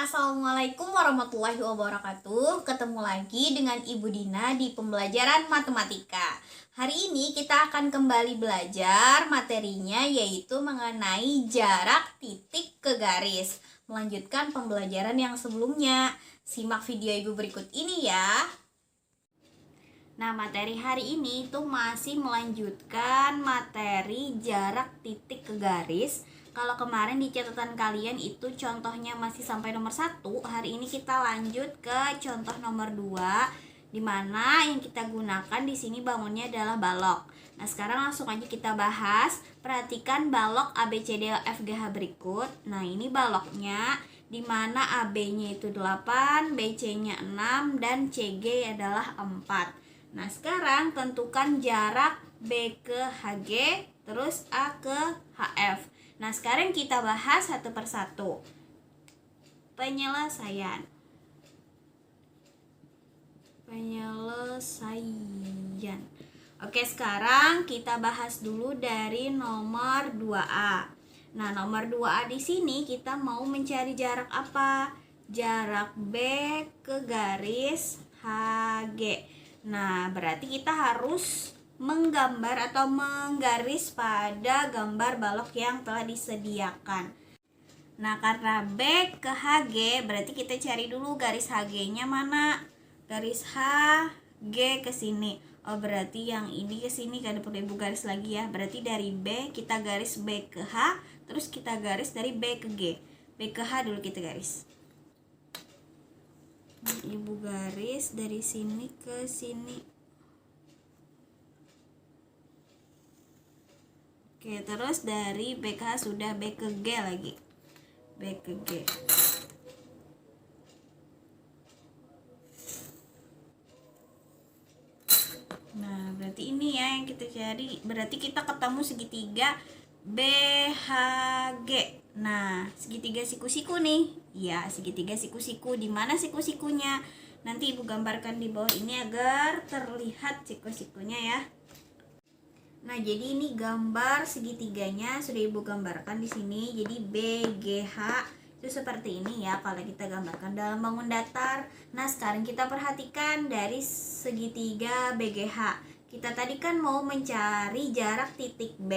Assalamualaikum warahmatullahi wabarakatuh. Ketemu lagi dengan Ibu Dina di pembelajaran matematika. Hari ini kita akan kembali belajar materinya yaitu mengenai jarak titik ke garis. Melanjutkan pembelajaran yang sebelumnya. Simak video Ibu berikut ini ya. Nah, materi hari ini itu masih melanjutkan materi jarak titik ke garis. Kalau kemarin di catatan kalian itu contohnya masih sampai nomor 1, hari ini kita lanjut ke contoh nomor 2, dimana yang kita gunakan di sini bangunnya adalah balok. Nah, sekarang langsung aja kita bahas. Perhatikan balok ABCDEFGH berikut. Nah, ini baloknya, dimana AB-nya itu 8, BC-nya 6, dan CG adalah 4. Nah, sekarang tentukan jarak B ke HG, terus A ke HF. Nah, sekarang kita bahas satu persatu. Penyelesaian. Oke, sekarang kita bahas dulu dari nomor 2A. Nah, nomor 2A di sini kita mau mencari jarak apa? Jarak B ke garis HG. Nah, berarti kita harus menggambar atau menggaris pada gambar balok yang telah disediakan. Nah, karena B ke HG berarti kita cari dulu garis HG-nya mana? Garis HG ke sini. Oh, berarti yang ini ke sini, kan perlu Ibu garis lagi ya. Berarti dari B kita garis B ke H, terus kita garis dari B ke G. B ke H dulu kita garis. Ibu garis dari sini ke sini. Oke, terus dari B ke H sudah, B ke G lagi. B ke G. Nah, berarti ini ya yang kita cari. Berarti kita ketemu segitiga BHG. Nah, segitiga siku-siku nih. Ya, segitiga siku-siku. Di mana siku-sikunya? Nanti Ibu gambarkan di bawah ini agar terlihat siku-sikunya ya. Nah, jadi ini gambar segitiganya sudah Ibu gambarkan di sini. Jadi BGH itu seperti ini ya kalau kita gambarkan dalam bangun datar. Nah, sekarang kita perhatikan dari segitiga BGH. Kita tadi kan mau mencari jarak titik B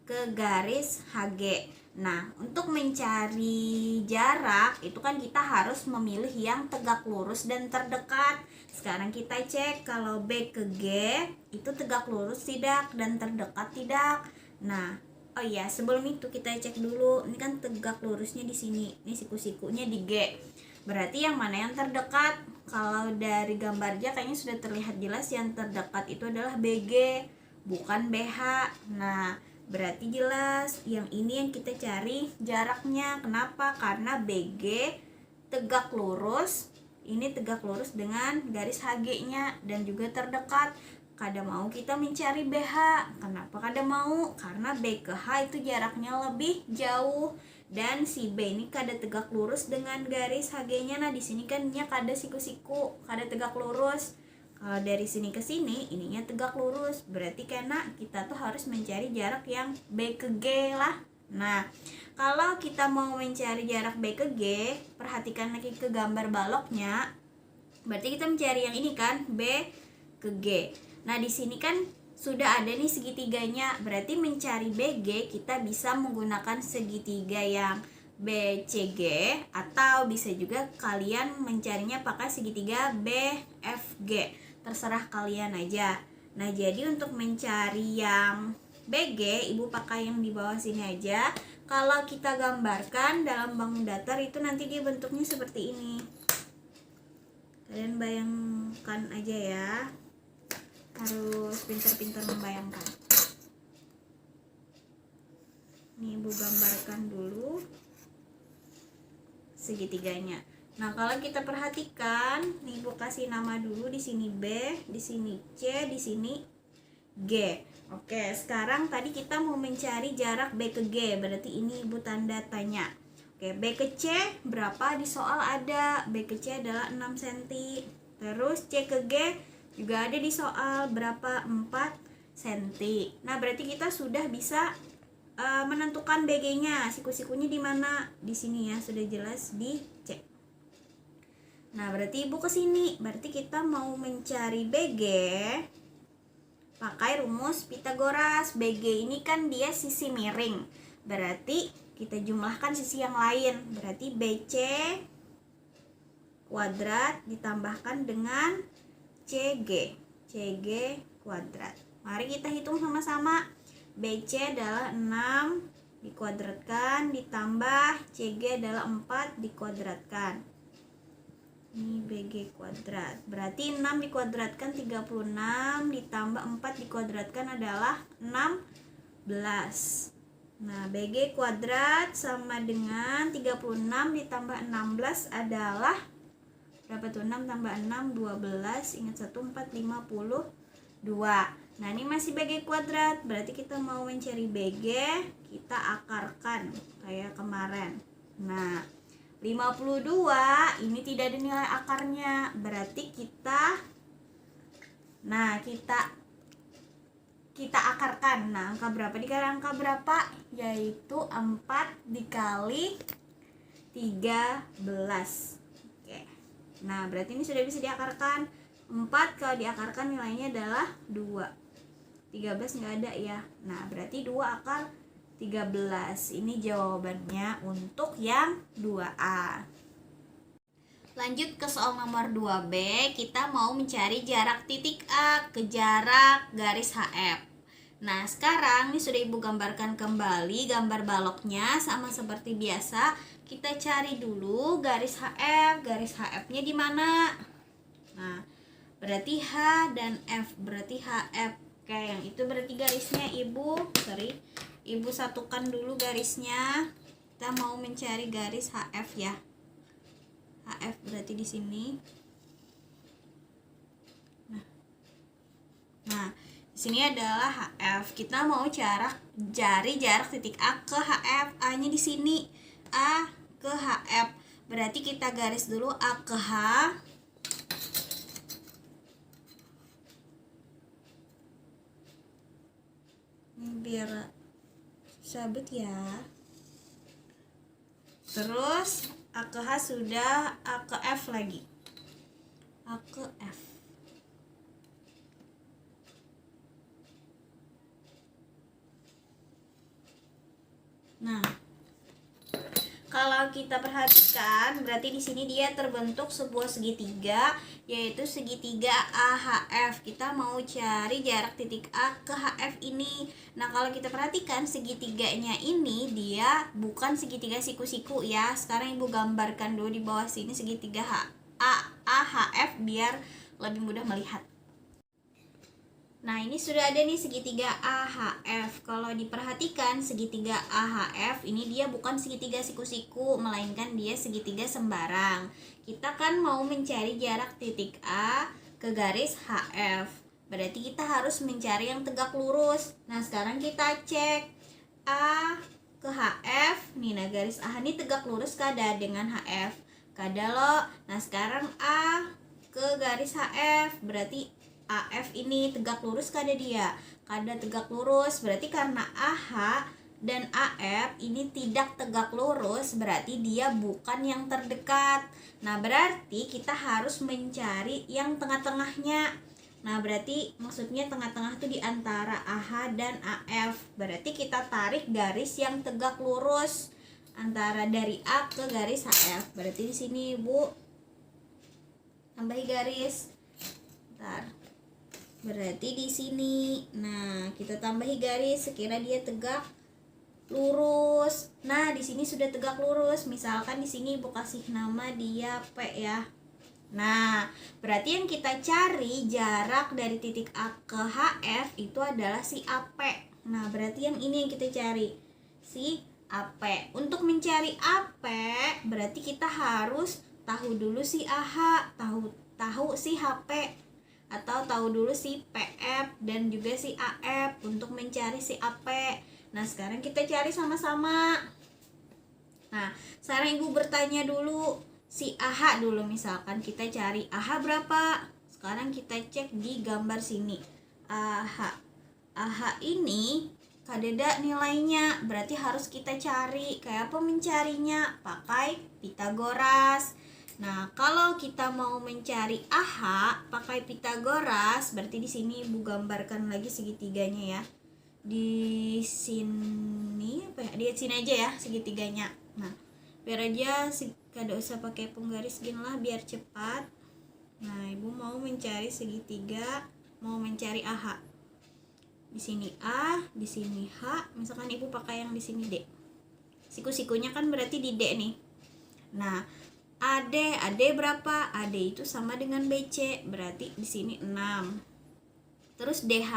ke garis HG. Nah, untuk mencari jarak itu kan kita harus memilih yang tegak lurus dan terdekat. Sekarang kita cek kalau B ke G itu tegak lurus tidak dan terdekat tidak. Nah, oh iya, sebelum itu kita cek dulu. Ini kan tegak lurusnya di sini. Ini siku-sikunya di G. Berarti yang mana yang terdekat? Kalau dari gambarnya kayaknya sudah terlihat jelas yang terdekat itu adalah BG, bukan BH. Nah, berarti jelas yang ini yang kita cari jaraknya. Kenapa? Karena BG tegak lurus, ini tegak lurus dengan garis HG-nya dan juga terdekat. Kada mau kita mencari BH. Kenapa kada mau? Karena B ke H itu jaraknya lebih jauh dan si B ini kada tegak lurus dengan garis HG-nya. Nah, di sini kan nya kada siku-siku, kada tegak lurus. Kalau dari sini ke sini ininya tegak lurus. Berarti karena kita tuh harus mencari jarak yang B ke G lah. Nah, kalau kita mau mencari jarak B ke G, perhatikan lagi ke gambar baloknya. Berarti kita mencari yang ini kan, B ke G. Nah, di sini kan sudah ada nih segitiganya. Berarti mencari BG kita bisa menggunakan segitiga yang BCG atau bisa juga kalian mencarinya pakai segitiga BFG. Terserah kalian aja. Nah, jadi untuk mencari yang BG, Ibu pakai yang di bawah sini aja. Kalau kita gambarkan dalam bangun datar itu nanti dia bentuknya seperti ini. Kalian bayangkan aja ya. Harus pintar-pintar membayangkan. Nih, Ibu gambarkan dulu segitiganya. Nah, kalau kita perhatikan, nih Ibu kasih nama dulu, di sini B, di sini C, di sini G. Oke, sekarang tadi kita mau mencari jarak B ke G, berarti ini Ibu tanda tanya. Oke, B ke C berapa? Di soal ada. B ke C adalah 6 cm. Terus C ke G juga ada di soal, berapa? 4 cm. Nah, berarti kita sudah bisa menentukan BG-nya, siku-sikunya di mana? Di sini ya, sudah jelas di C. Nah, berarti Ibu ke sini. Berarti kita mau mencari BG pakai rumus Pitagoras. BG ini kan dia sisi miring. Berarti kita jumlahkan sisi yang lain. Berarti BC kuadrat ditambahkan dengan CG. CG kuadrat. Mari kita hitung sama-sama. BC adalah 6 dikuadratkan ditambah CG adalah 4 dikuadratkan. Ini BG kuadrat. Berarti 6 dikuadratkan 36 ditambah 4 dikuadratkan adalah 16. Nah, BG kuadrat sama dengan 36 ditambah 16 adalah berapa tuh? 6 tambah 6 12. Ingat 1 4 52. Nah, ini masih BG kuadrat. Berarti kita mau mencari BG, kita akarkan kayak kemarin. Nah, 52 ini tidak ada nilai akarnya. Berarti kita akarkan. Nah, angka berapa dikali angka berapa? Yaitu 4 dikali 13. Oke. Nah, berarti ini sudah bisa diakarkan. 4 kalau diakarkan nilainya adalah 2. 13 nggak ada ya. Nah, berarti 2 akar 13. Ini jawabannya untuk yang 2A. Lanjut ke soal nomor 2B. Kita mau mencari jarak titik A ke jarak garis HF. Nah, sekarang ini sudah Ibu gambarkan kembali gambar baloknya sama seperti biasa. Kita cari dulu garis HF. Garis HF-nya di mana? Nah, berarti H dan F. Berarti HF. Oke, yang itu berarti garisnya Ibu satukan dulu garisnya. Kita mau mencari garis HF ya. HF berarti di sini. Nah, di sini adalah HF. Kita mau cari jarak titik A ke HF. A-nya di sini. A ke HF. Berarti kita garis dulu A ke H. Biar sabut ya. Terus A ke H sudah, A ke F lagi. A ke F. Nah, kalau kita perhatikan berarti di sini dia terbentuk sebuah segitiga, yaitu segitiga AHF. Kita mau cari jarak titik A ke HF ini. Nah, kalau kita perhatikan segitiganya ini dia bukan segitiga siku-siku ya. Sekarang Ibu gambarkan dulu di bawah sini segitiga AHF biar lebih mudah melihat. Nah, ini sudah ada nih segitiga AHF. Kalau diperhatikan segitiga AHF ini dia bukan segitiga siku-siku, melainkan dia segitiga sembarang. Kita kan mau mencari jarak titik A ke garis HF. Berarti kita harus mencari yang tegak lurus. Nah, sekarang kita cek A ke HF. Nih, nah garis A ini tegak lurus kada dengan HF? Kada loh. Nah, sekarang A ke garis HF. Berarti AF ini tegak lurus kada dia? Kada tegak lurus. Berarti karena AH dan AF ini tidak tegak lurus, berarti dia bukan yang terdekat. Nah, berarti kita harus mencari yang tengah-tengahnya. Nah, berarti maksudnya tengah-tengah itu di antara AH dan AF. Berarti kita tarik garis yang tegak lurus antara dari A ke garis HF. Berarti di sini Ibu tambahi garis. Bentar. Berarti di sini. Nah, kita tambahi garis sekira dia tegak lurus. Nah, di sini sudah tegak lurus. Misalkan di sini Ibu kasih nama dia P ya. Nah, berarti yang kita cari jarak dari titik A ke HF itu adalah si AP. Nah, berarti yang ini yang kita cari, si AP. Untuk mencari AP, berarti kita harus tahu dulu si AH, tahu si HP, atau tahu dulu si PF dan juga si AF untuk mencari si AP. Nah, sekarang kita cari sama-sama. Nah, sekarang Ibu bertanya dulu si AH dulu. Misalkan kita cari AH berapa? Sekarang kita cek di gambar sini. AH ini kadeda nilainya, berarti harus kita cari. Kayak apa mencarinya? Pakai Pitagoras. Nah, kalau kita mau mencari AH pakai Pitagoras, berarti di sini Ibu gambarkan lagi segitiganya ya. Di sini apa ya? Di sini aja ya segitiganya. Nah, biar aja kada usah pakai penggaris gini lah biar cepat. Nah, Ibu mau mencari segitiga, mau mencari AH. Di sini A, di sini H. Misalkan Ibu pakai yang di sini D. Siku-sikunya kan berarti di D nih. Nah, AD berapa? AD itu sama dengan BC, berarti di sini 6. Terus DH.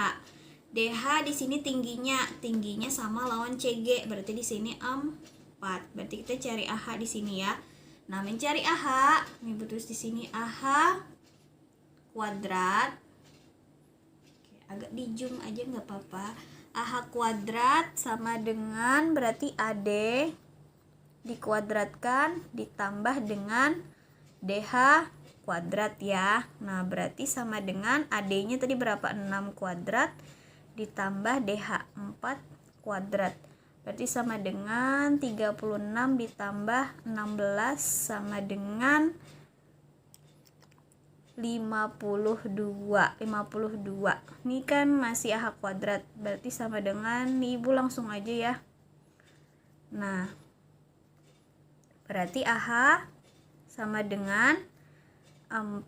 DH di sini tingginya sama lawan CG, berarti di sini 4. Berarti kita cari AH di sini ya. Nah, mencari AH, Ibu tulis di sini AH kuadrat. Oke, agak di zoom aja nggak apa-apa. AH kuadrat sama dengan berarti AD dikuadratkan ditambah dengan DH kuadrat ya. Nah, berarti sama dengan AD-nya tadi berapa? 6 kuadrat ditambah DH 4 kuadrat. Berarti sama dengan 36 ditambah 16 sama dengan 52. Ini kan masih AH kuadrat. Berarti sama dengan Ibu langsung aja ya. Nah, berarti AH sama dengan 4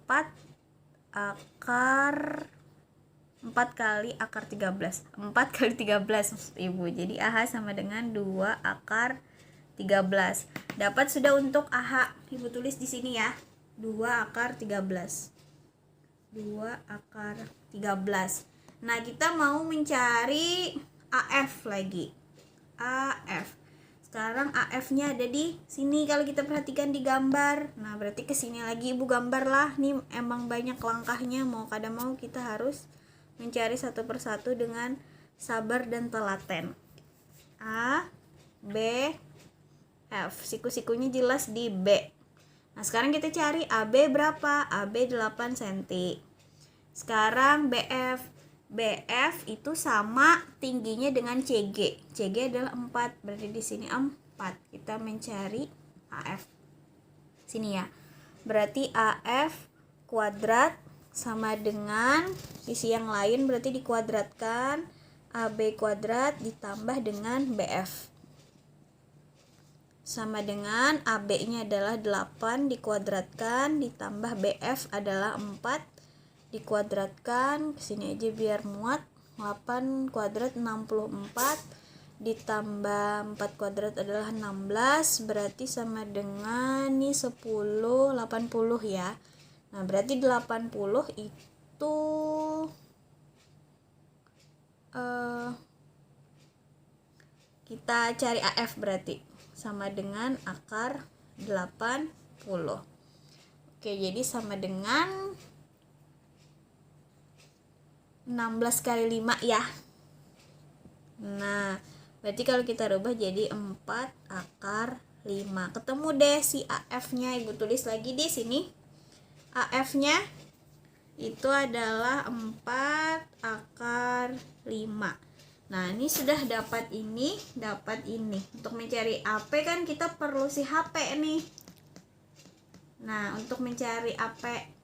kali akar 13. 4 kali 13 maksud Ibu. Jadi AH sama dengan 2 akar 13. Dapat sudah untuk AH. Ibu tulis di sini ya. 2 akar 13. 2 akar 13. Nah, kita mau mencari AF lagi. AF. Sekarang AF-nya ada di sini kalau kita perhatikan di gambar. Nah, berarti ke sini lagi Ibu gambar lah. Nih emang banyak langkahnya, mau kada mau kita harus mencari satu persatu dengan sabar dan telaten. A, B, F. Siku-sikunya jelas di B. Nah, sekarang kita cari AB berapa? AB 8 cm. Sekarang BF. BF itu sama tingginya dengan CG. CG adalah 4, berarti di sini 4. Kita mencari AF. Sini ya. Berarti AF kuadrat sama dengan sisi yang lain berarti dikuadratkan AB kuadrat ditambah dengan BF. Sama dengan AB-nya adalah 8 dikuadratkan ditambah BF adalah 4 dikuadratkan, kesini aja biar muat. 8 kuadrat 64 ditambah 4 kuadrat adalah 16, berarti sama dengan nih 10 80 ya. Nah, berarti 80 itu kita cari AF berarti sama dengan akar 80. Oke, jadi sama dengan 16 kali 5 ya. Nah, berarti kalau kita rubah jadi 4 akar 5. Ketemu deh si AF-nya. Ibu tulis lagi di sini. AF-nya itu adalah 4 akar 5. Nah, ini sudah dapat ini, dapat ini. Untuk mencari AP kan kita perlu si HP nih. Nah, untuk mencari AP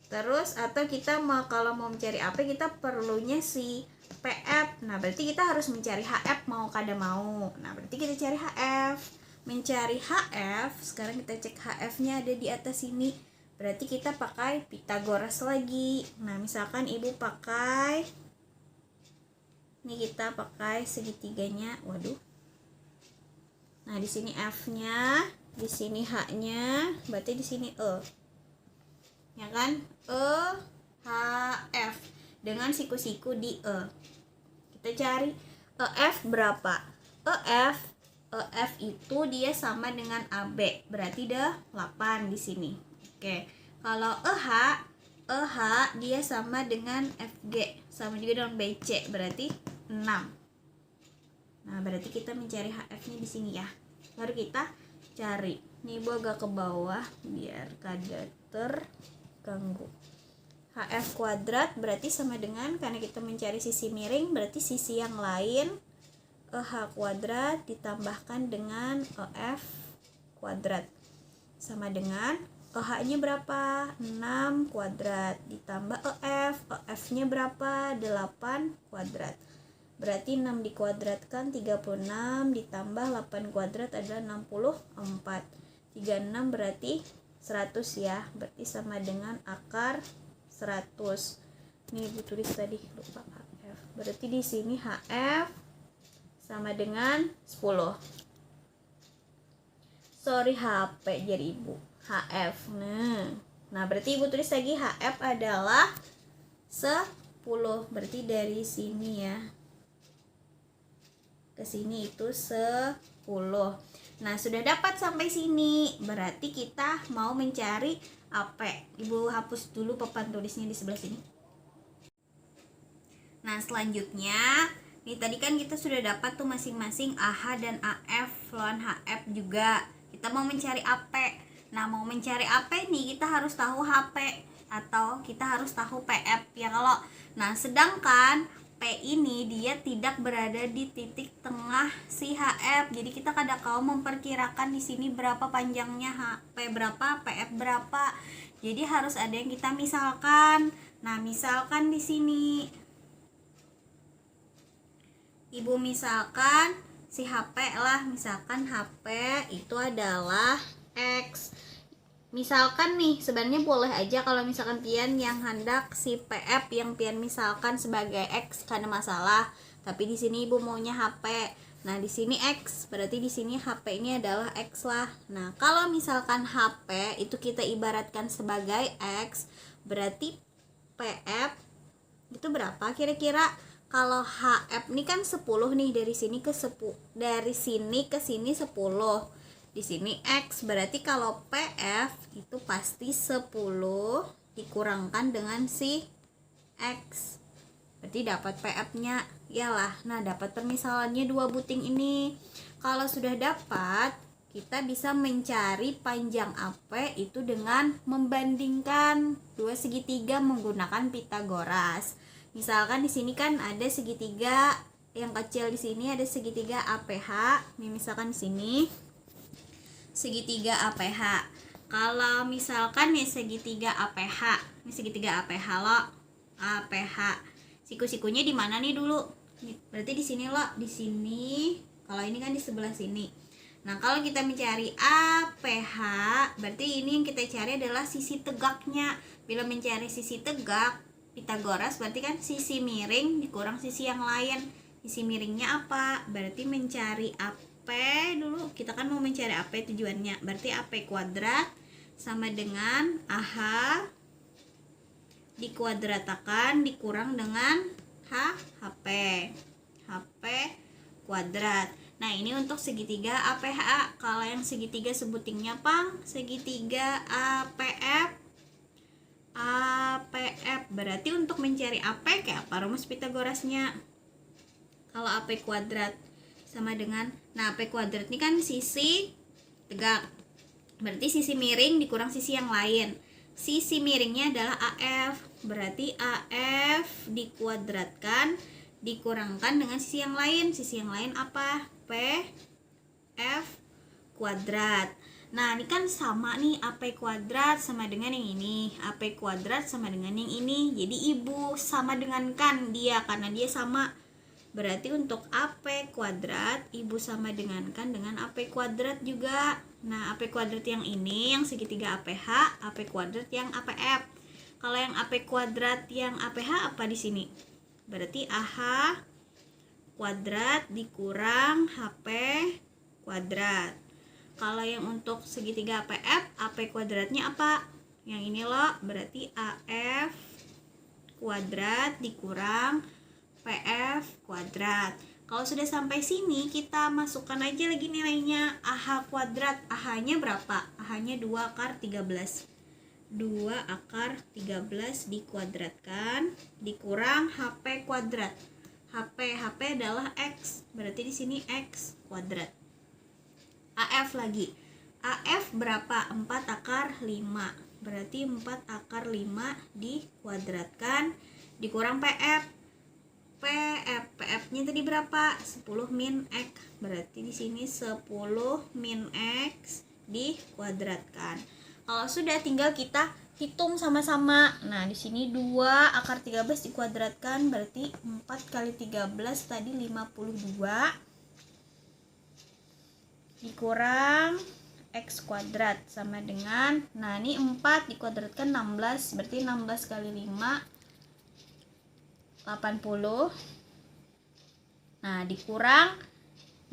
terus atau kita kalau mau mencari AP kita perlunya si PF. Nah, berarti kita harus mencari HF mau kada mau. Nah, berarti kita cari HF. Mencari HF, sekarang kita cek HF-nya ada di atas sini. Berarti kita pakai Pitagoras lagi. Nah, misalkan Ibu pakai ini, kita pakai segitiganya. Waduh. Nah, di sini F-nya, di sini H-nya, berarti di sini E. Ya kan? E, H, F dengan siku-siku di E. Kita cari EF berapa? EF itu dia sama dengan AB, berarti ada 8 di sini. Oke. Kalau EH dia sama dengan FG, sama juga dengan BC, berarti 6. Nah, berarti kita mencari HF-nya di sini ya. Baru kita cari. Nih Ibu agak ke bawah biar kada terganggu. HF kuadrat berarti sama dengan, karena kita mencari sisi miring, berarti sisi yang lain EH kuadrat ditambahkan dengan EF kuadrat. Sama dengan EH-nya berapa? 6 kuadrat. Ditambah EF-nya berapa? 8 kuadrat. Berarti 6 dikuadratkan 36, ditambah 8 kuadrat adalah 64. 36 berarti 100 ya. Berarti sama dengan akar 100. Ini Ibu tulis tadi, lupa HF. Berarti di sini HF sama dengan 10. Sorry, HP jadi Ibu. HF. Nah, berarti Ibu tulis lagi HF adalah 10. Berarti dari sini ya ke sini itu 10. Nah, sudah dapat sampai sini. Berarti kita mau mencari AP. Ibu hapus dulu papan tulisnya di sebelah sini. Nah, selanjutnya nih tadi kan kita sudah dapat tuh masing-masing AH dan AF, lawan HF juga. Kita mau mencari AP. Nah, mau mencari AP nih kita harus tahu HP atau kita harus tahu PF ya kalau. Nah, sedangkan P ini dia tidak berada di titik tengah si HF. Jadi kita kadang kala memperkirakan di sini berapa panjangnya HP berapa, PF berapa. Jadi harus ada yang kita misalkan. Nah, misalkan di sini Ibu misalkan si HP lah, misalkan HP itu adalah X. Misalkan nih, sebenarnya boleh aja kalau misalkan pian yang hendak si PF yang pian misalkan sebagai X karena masalah. Tapi di sini Ibu maunya HP. Nah, di sini X, berarti di sini HP ini adalah X lah. Nah, kalau misalkan HP itu kita ibaratkan sebagai X, berarti PF itu berapa kira-kira? Kalau HF ini kan 10 nih, dari sini ke 10. Dari sini ke sini 10. Di sini X, berarti kalau PF itu pasti 10 dikurangkan dengan si X. Berarti dapat PF-nya. Iyalah. Nah, dapat permisalannya 2 buting ini. Kalau sudah dapat, kita bisa mencari panjang AP itu dengan membandingkan 2 segitiga menggunakan Pitagoras. Misalkan di sini kan ada segitiga yang kecil, di sini ada segitiga APH. Ini misalkan di sini segitiga APH. Kalau misalkan nih segitiga APH, ini segitiga APH lo, APH. Siku-sikunya di mana nih dulu? Berarti di sini lo, di sini. Kalau ini kan di sebelah sini. Nah, kalau kita mencari APH, berarti ini yang kita cari adalah sisi tegaknya. Bila mencari sisi tegak, Pitagoras berarti kan sisi miring dikurang sisi yang lain. Sisi miringnya apa? Berarti mencari AP dulu. Kita kan mau mencari AP tujuannya. Berarti AP kuadrat sama dengan AH dikuadratakan dikurang dengan HP. HP kuadrat. Nah, ini untuk segitiga APH. Kalau yang segitiga sebutingnya Pang, segitiga APF. APF berarti untuk mencari AP kayak apa rumus Pitagorasnya? Kalau AP kuadrat sama dengan, nah AP kuadrat ini kan sisi tegak, berarti sisi miring dikurang sisi yang lain. Sisi miringnya adalah AF, berarti AF dikuadratkan dikurangkan dengan sisi yang lain. Sisi yang lain apa? PF kuadrat. Nah, ini kan sama nih, AP kuadrat sama dengan yang ini, AP kuadrat sama dengan yang ini. Jadi Ibu sama dengankan dia karena dia sama. Berarti untuk AP kuadrat Ibu sama dengankan dengan AP kuadrat juga. Nah, AP kuadrat yang ini yang segitiga APH, AP kuadrat yang APF. Kalau yang AP kuadrat yang APH apa di sini? Berarti AH kuadrat dikurang HP kuadrat. Kalau yang untuk segitiga APF, AP kuadratnya apa? Yang ini loh, berarti AF kuadrat dikurang PF kuadrat. Kalau sudah sampai sini, kita masukkan aja lagi nilainya. AH kuadrat, AH-nya berapa? AH-nya 2 akar 13. 2 akar 13 dikuadratkan, dikurang HP kuadrat. HP adalah X, berarti di sini X kuadrat. AF lagi. AF berapa? 4 akar 5. Berarti 4 akar 5 dikuadratkan dikurang PF. PF-nya tadi berapa? 10 min X. Berarti di sini 10 min X dikuadratkan. Kalau sudah, tinggal kita hitung sama-sama. Nah, di sini 2 akar 13 dikuadratkan berarti 4 kali 13 tadi 52 dikurang X kuadrat sama dengan, nah ini 4 dikuadratkan 16, berarti 16 kali 5 80. Nah, dikurang,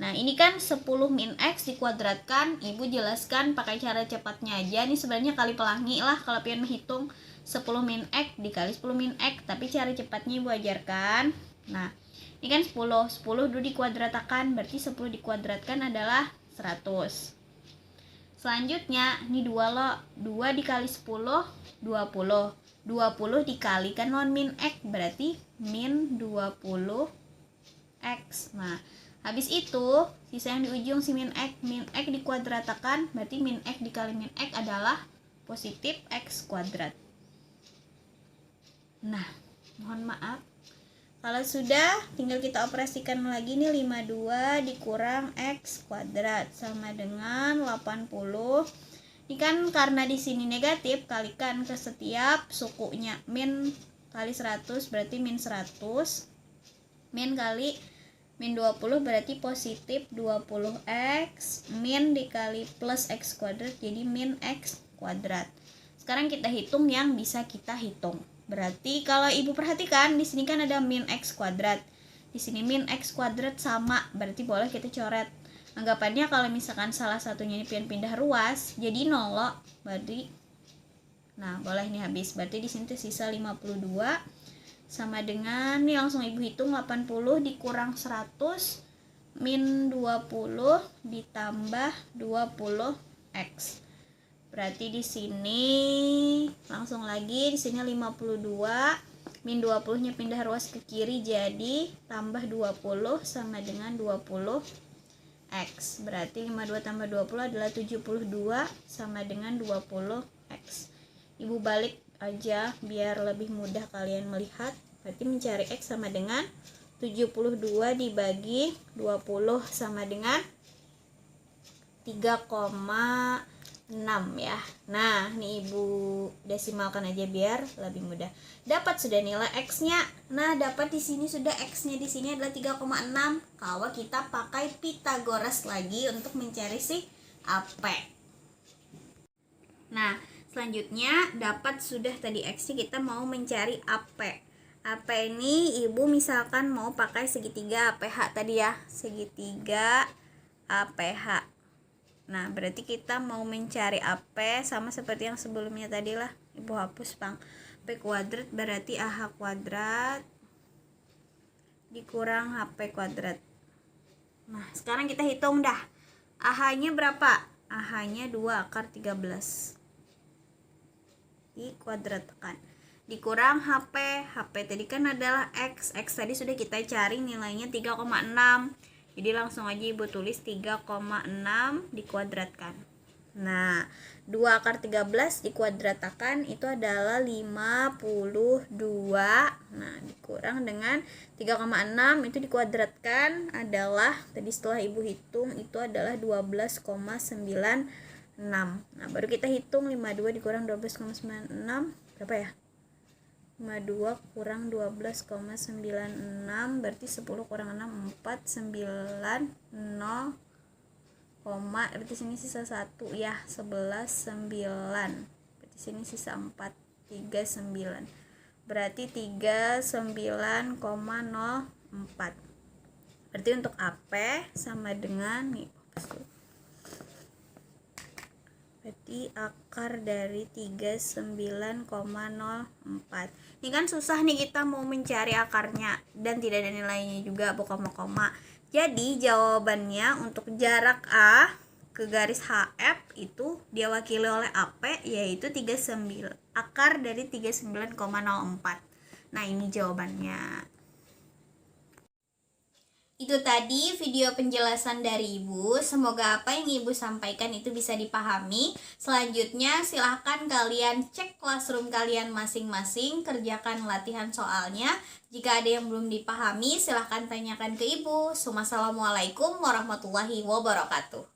nah ini kan 10 min X dikuadratkan. Ibu jelaskan pakai cara cepatnya aja. Ini sebenarnya kali pelangi lah kalau pengen menghitung 10 min X dikali 10 min X, tapi cara cepatnya Ibu ajarkan. Nah, ini kan 10 dulu dikuadratkan, berarti 10 dikuadratkan adalah 100. Selanjutnya, ini 2 lo, 2 dikali 10, 20. 20 dikalikan non min X, berarti min 20 X. Nah, habis itu, sisa yang di ujung si min X dikuadratkan, berarti min X dikali min X adalah positif X kuadrat. Nah, mohon maaf. Kalau sudah, tinggal kita operasikan lagi nih, 52 dikurang X kuadrat sama dengan 80. Ini kan karena di sini negatif, kalikan ke setiap sukunya. Min kali 100 berarti min 100. Min kali min 20 berarti positif 20X. Min dikali plus X kuadrat jadi min X kuadrat. Sekarang kita hitung yang bisa kita hitung. Berarti kalau Ibu perhatikan di sini kan ada min X kuadrat. Di sini min X kuadrat sama, berarti boleh kita coret. Anggapannya kalau misalkan salah satunya ini pindah ruas, jadi 0, berarti nah, boleh nih habis. Berarti di sini tersisa 52 sama dengan, nih langsung Ibu hitung 80 dikurang 100 min 20 ditambah 20X. Berarti di sini langsung lagi, di sini 52 min 20-nya pindah ruas ke kiri jadi tambah 20 sama dengan 20X. Berarti 52 tambah 20 adalah 72 sama dengan 20X. Ibu balik aja biar lebih mudah kalian melihat. Berarti mencari X sama dengan 72 dibagi 20 sama dengan 3,6 ya. Nah, nih Ibu desimalkan aja biar lebih mudah. Dapat sudah nilai X-nya. Nah, dapat di sini sudah X-nya di sini adalah 3,6. Kalau kita pakai Pythagoras lagi untuk mencari si AP. Nah, selanjutnya dapat sudah tadi X-nya, kita mau mencari AP. AP ini Ibu misalkan mau pakai segitiga APH tadi ya. Segitiga APH. Nah, berarti kita mau mencari AP sama seperti yang sebelumnya tadi lah. Ibu hapus Bang. P kuadrat berarti AH kuadrat dikurang HP kuadrat. Nah, sekarang kita hitung dah. AH-nya berapa? AH-nya 2 akar 13. Dikuadratkan. Dikurang HP. HP tadi kan adalah X. X tadi sudah kita cari nilainya 3,6. Jadi langsung aja Ibu tulis 3,6 dikuadratkan. Nah, 2 akar 13 dikuadratkan itu adalah 52. Nah, dikurang dengan 3,6 itu dikuadratkan adalah, tadi setelah Ibu hitung itu adalah 12,96. Nah, baru kita hitung 52 dikurang 12,96 berapa ya? 52 kurang 12,96 berarti 10 kurang 6 4 9 0, berarti sini sisa 1 ya, 11 9, berarti sini sisa 4 3 9, berarti 39,04. Berarti untuk AP sama dengan nih, berarti akar dari 39,04. Ini kan susah nih kita mau mencari akarnya dan tidak ada nilainya juga, koma-koma. Jadi jawabannya untuk jarak A ke garis HF itu diwakili oleh AP yaitu 39, akar dari 39,04. Nah, ini jawabannya. Itu tadi video penjelasan dari Ibu. Semoga apa yang Ibu sampaikan itu bisa dipahami. Selanjutnya silahkan kalian cek classroom kalian masing-masing, kerjakan latihan soalnya. Jika ada yang belum dipahami silahkan tanyakan ke Ibu. Wassalamualaikum warahmatullahi wabarakatuh.